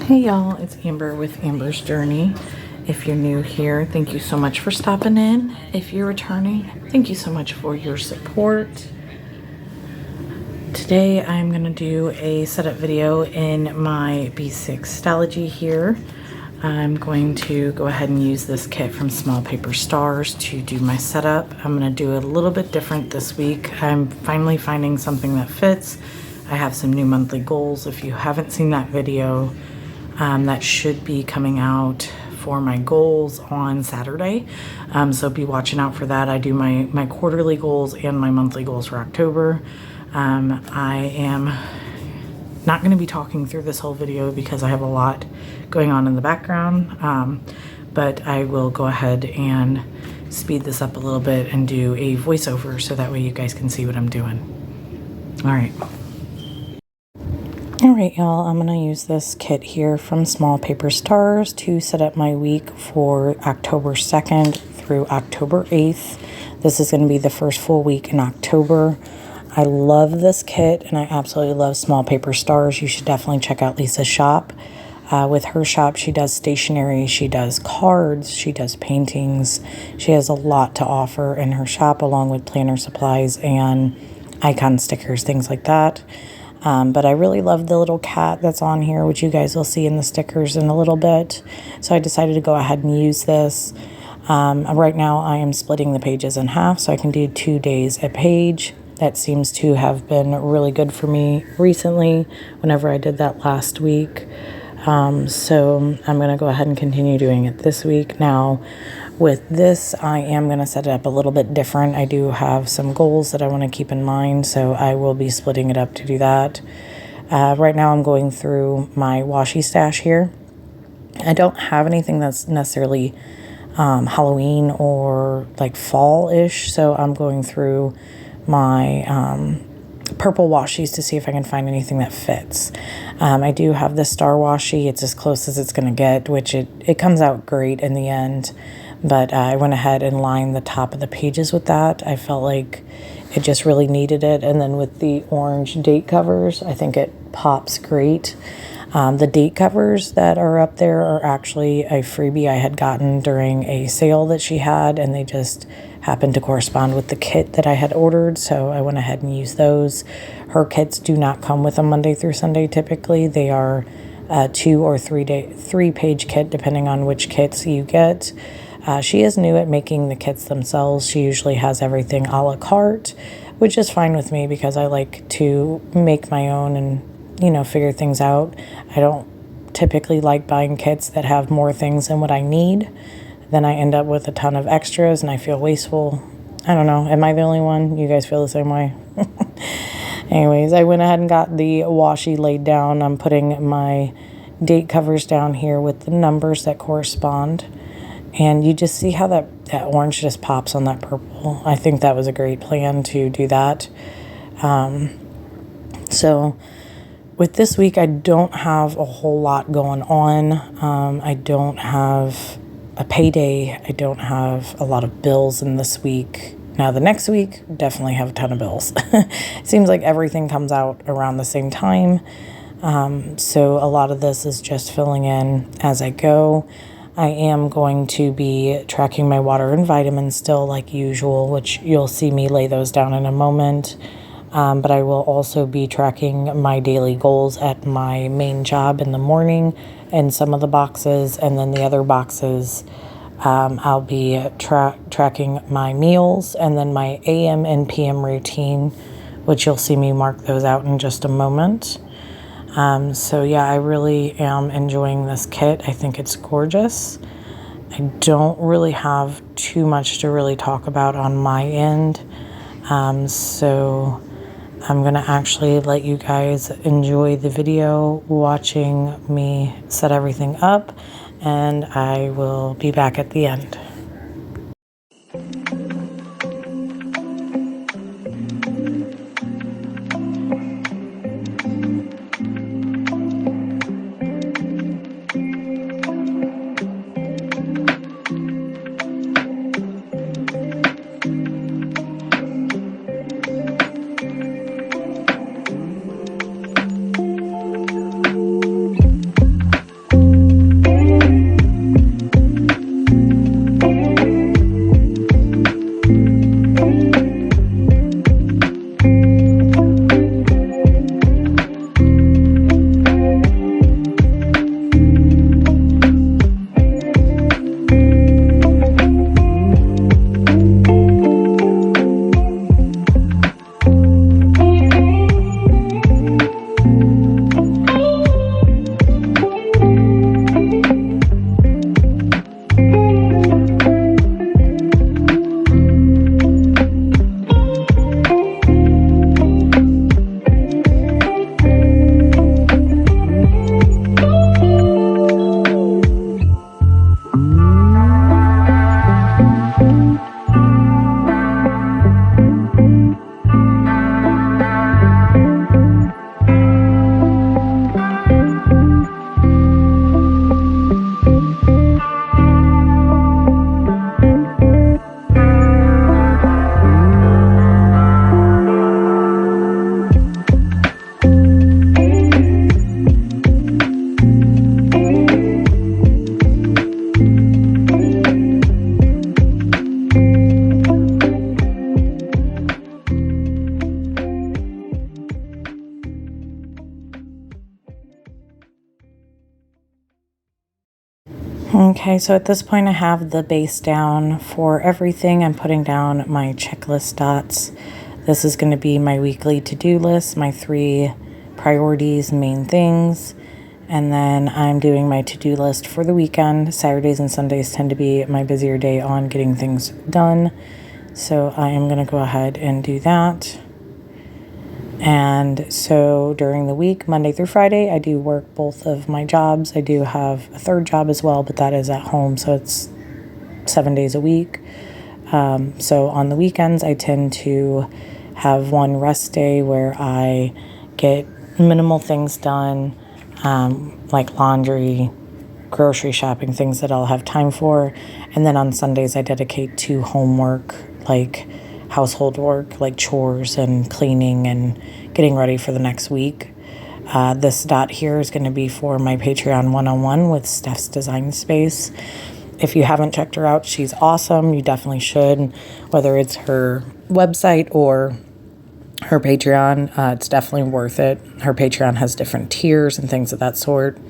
Hey y'all, it's Amber with Amber's Journey. If you're new here, thank you so much for stopping in. If you're returning, thank you so much for your support. Today I'm going to do a setup video in my B6 Stalogy here. I'm going to go ahead and use this kit from Small Paper Stars to do my setup. I'm going to do it a little bit different this week. I'm finally finding something that fits. I have some new monthly goals. If you haven't seen that video, that should be coming out for my goals on Saturday. So be watching out for that. I do my quarterly goals and my monthly goals for October. I am not going to be talking through this whole video because I have a lot going on in the background. But I will go ahead and speed this up a little bit and do a voiceover so that way you guys can see what I'm doing. All right. Alright y'all, I'm going to use this kit here from Small Paper Stars to set up my week for October 2nd through October 8th. This is going to be the first full week in October. I love this kit and I absolutely love Small Paper Stars. You should definitely check out Lisa's shop. With her shop, she does stationery, she does cards, she does paintings. She has a lot to offer in her shop along with planner supplies and icon stickers, things like that. But I really love the little cat that's on here, which you guys will see in the stickers in a little bit. So I decided to go ahead and use this. Right now I am splitting the pages in half so I can do 2 days a page. That seems to have been really good for me recently whenever I did that last week. So I'm going to go ahead and continue doing it this week. Now with this, I am going to set it up a little bit different. I do have some goals that I want to keep in mind, so I will be splitting it up to do that. Right now I'm going through my washi stash here. I don't have anything that's necessarily Halloween or like fall-ish, so I'm going through my purple washies to see if I can find anything that fits. I do have this star washi. It's as close as it's going to get, which it comes out great in the end. But I went ahead and lined the top of the pages with that. I felt like it just really needed it. And then with the orange date covers, I think it pops great. The date covers that are up there are actually a freebie I had gotten during a sale that she had, and they just happened to correspond with the kit that I had ordered, so I went ahead and used those. Her kits do not come with a Monday through Sunday typically. They are a 2 or 3 page kit depending on which kits you get. She is new at making the kits themselves. She usually has everything a la carte, which is fine with me because I like to make my own and, you know, figure things out. I don't typically like buying kits that have more things than what I need. Then I end up with a ton of extras and I feel wasteful. I don't know. Am I the only one? You guys feel the same way? Anyways, I went ahead and got the washi laid down. I'm putting my date covers down here with the numbers that correspond. And you just see how that orange just pops on that purple. I think that was a great plan to do that. So with this week, I don't have a whole lot going on. I don't have a payday. I don't have a lot of bills in this week. Now the next week, definitely have a ton of bills. It seems like everything comes out around the same time. So a lot of this is just filling in as I go. I am going to be tracking my water and vitamins still like usual, which you'll see me lay those down in a moment. But I will also be tracking my daily goals at my main job in the morning and some of the boxes, and then the other boxes I'll be tracking my meals and then my AM and PM routine, which you'll see me mark those out in just a moment. So yeah, I really am enjoying this kit. I think it's gorgeous. I don't really have too much to really talk about on my end. So I'm going to actually let you guys enjoy the video watching me set everything up, and I will be back at the end. Okay, so at this point I have the base down for everything. I'm putting down my checklist dots. This is going to be my weekly to-do list, my 3 priorities, main things. And then I'm doing my to-do list for the weekend. Saturdays and Sundays tend to be my busier day on getting things done. So I am going to go ahead and do that. And so during the week, Monday through Friday, I do work both of my jobs. I do have a third job as well, but that is at home, so it's 7 days a week. So on the weekends, I tend to have one rest day where I get minimal things done, like laundry, grocery shopping, things that I'll have time for. And then on Sundays, I dedicate to homework, like household work, like chores and cleaning and getting ready for the next week. This dot here is going to be for my Patreon one-on-one with Steph's Design Space. If you haven't checked her out, she's awesome. You definitely should, whether it's her website or her Patreon. It's definitely worth it. Her Patreon has different tiers and things of that sort.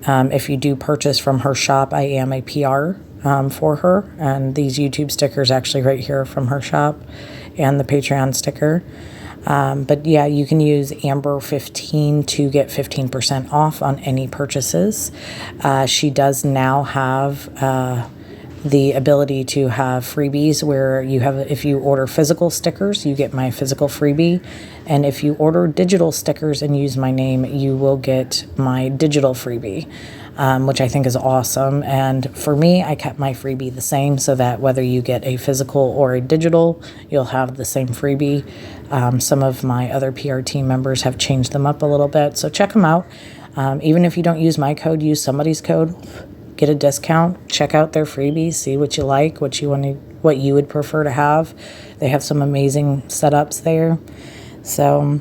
If you do purchase from her shop, I am a PR for her, and these YouTube stickers actually right here from her shop and the Patreon sticker. But yeah, you can use Amber15 to get 15% off on any purchases. She does now have the ability to have freebies where you have, if you order physical stickers, you get my physical freebie. And if you order digital stickers and use my name, you will get my digital freebie, which I think is awesome. And for me, I kept my freebie the same so that whether you get a physical or a digital, you'll have the same freebie. Some of my other PR team members have changed them up a little bit, so check them out. Even if you don't use my code, use somebody's code. Get a discount, check out their freebies, see what you like, what you would prefer to have. They have some amazing setups there. So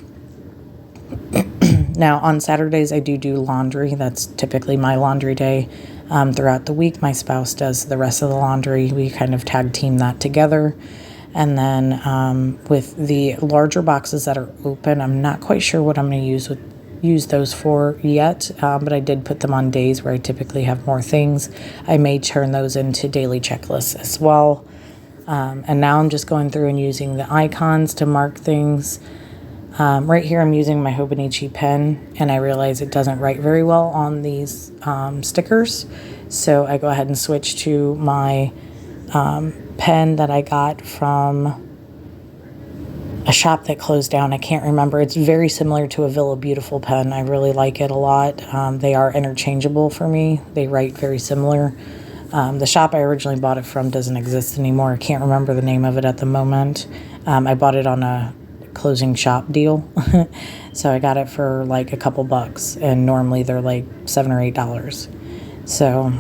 now on Saturdays I do laundry. That's typically my laundry day. Throughout the week my spouse does the rest of the laundry. We kind of tag team that together. And then with the larger boxes that are open, I'm not quite sure what I'm going to use those for yet, but I did put them on days where I typically have more things. I may turn those into daily checklists as well. And now I'm just going through and using the icons to mark things. Right here I'm using my Hobonichi pen, and I realize it doesn't write very well on these stickers, so I go ahead and switch to my pen that I got from a shop that closed down. I can't remember. It's very similar to a Villa Beautiful pen. I really like it a lot. They are interchangeable for me. They write very similar. The shop I originally bought it from doesn't exist anymore. I can't remember the name of it at the moment. I bought it on a closing shop deal. So I got it for like a couple bucks, and normally they're like $7 or $8. So,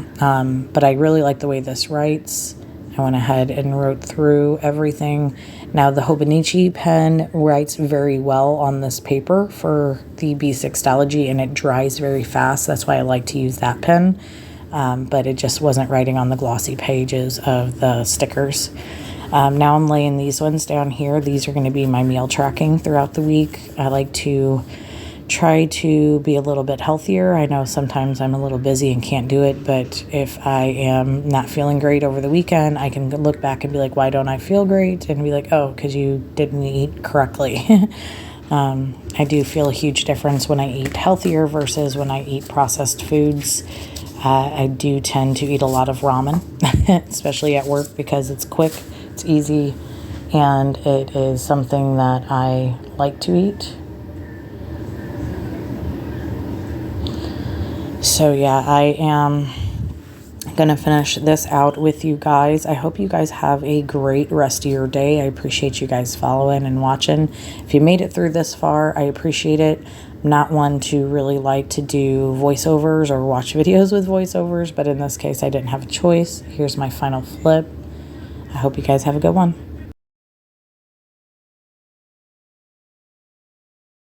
but I really like the way this writes. I went ahead and wrote through everything. Now the Hobonichi pen writes very well on this paper for the B6 Stalogy, and it dries very fast. That's why I like to use that pen. But it just wasn't writing on the glossy pages of the stickers. Now I'm laying these ones down here. These are going to be my meal tracking throughout the week. I like to try to be a little bit healthier. I know sometimes I'm a little busy and can't do it, but if I am not feeling great over the weekend, I can look back and be like, why don't I feel great? And be like, oh, because you didn't eat correctly. I do feel a huge difference when I eat healthier versus when I eat processed foods. I do tend to eat a lot of ramen, especially at work, because it's quick, it's easy, and it is something that I like to eat. So yeah, I am going to finish this out with you guys. I hope you guys have a great rest of your day. I appreciate you guys following and watching. If you made it through this far, I appreciate it. I'm not one to really like to do voiceovers or watch videos with voiceovers, but in this case, I didn't have a choice. Here's my final flip. I hope you guys have a good one.